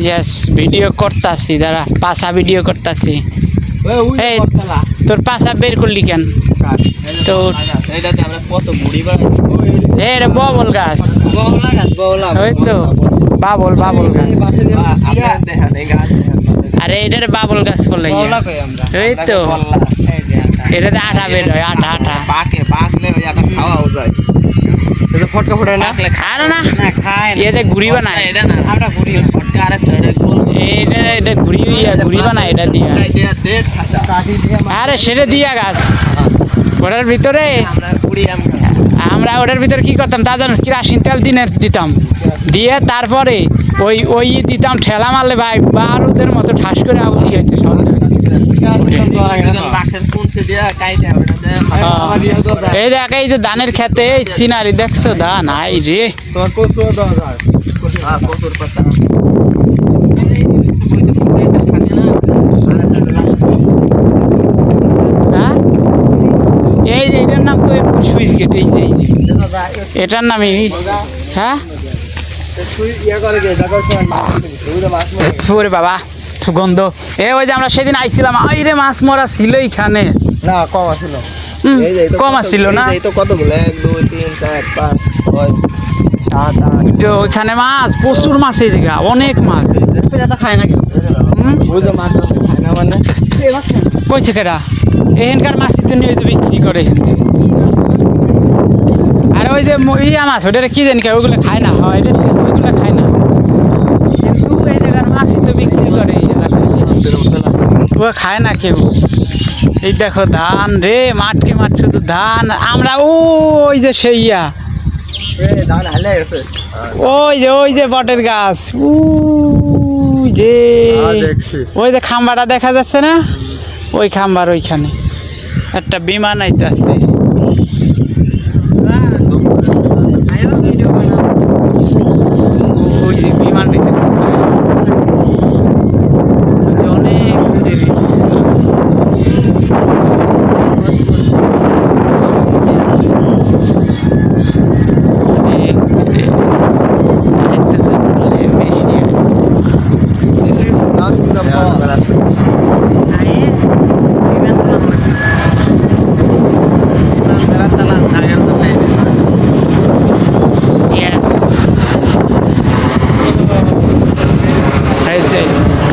Yes video করতাছি দাঁড়া পাশা video করতাছি এই তোর পাশা বের করলি কেন তো এটা বাবল গাছ ওই তো বাবল গাছ আরে এটার বাবল গাছ করলে এই তো এটাতে আঠা বের হয় আঠা ফটকা ফটে না খায় না এতে ঘুরি বানায় এটা ঘুরি বানায় এটা দিয়া আরে সেটা দিয়া গাছ ওটার ভিতরে আমরা ওটার ভিতরে কি করতাম তা জানো কেরাসিন তেল দিতাম দিয়ে তারপরে ওই দিতাম ঠেলা মারলে ভাই বারুদের মতো ঠাস করে আগুন হইতে সব এই দেখ এই যে ধানের খেতে সিনারি দেখছো ধান আই রে হ্যাঁ এই যে এটার নাম তো সুইচ গেট এই যে এটার নাম হ্যাঁ বাবা গন্ধ ওই যে আমরা সেদিন আইছিলাম রে মাছ মরা ছিল এইখানে না কম ছিল কম ছিল না কতগুলো 1 2 3 4 5 6 তো ওইখানে মাছ প্রচুর মাছ এই জায়গা অনেক মাছ খায় না মানে কইছে কেডা এখানকার মাছ তো নিয়ে বিক্রি করে আর ওই যে ইয়া মাছ ওটা কি জানি ওইগুলো খায় না হয় এটা ঠিক আছে ওইগুলো খায় না কিন্তু এই জায়গার মাছ তো বিক্রি করে ও খায় না কেউ এই দেখো ধান রে মাঠকে মাঠ শুধু ধান আমরা ওই যে সেইয়া ওই যে বটের গাছ ওই যে খাম্বাটা দেখা যাচ্ছে না ওই খাম্বার ওইখানে একটা বিমান আইতাছে ওই যে বিমান অনেক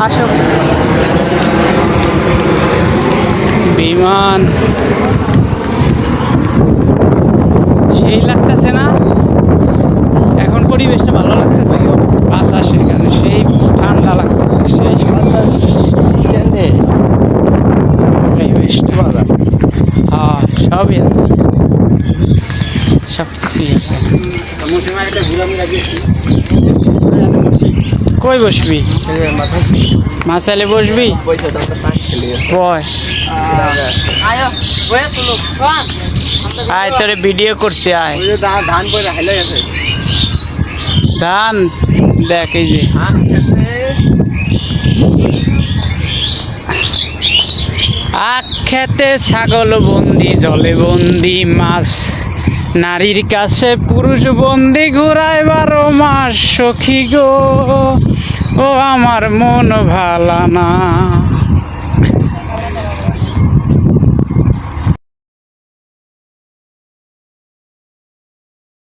আসো বিমান সেই লাগতেছে না এখন পরিবেশটা ভালো লাগতেছে বাতাস এখানে সেই ঠান্ডা লাগতেছে সেই পরিবেশটা হ্যাঁ সবই আছে সব কিছুই আছে কই বসবি মাছালে বসবি আয় তোরে ভিডিও করছি আয় ধান দেখ এই যে আখ খেতে ছাগল বন্দি জলে বন্দি মাছ নারীর কাছে পুরুষ বন্দি ঘুরায় 12 মাস সখী গো ও আমার মন ভালা না।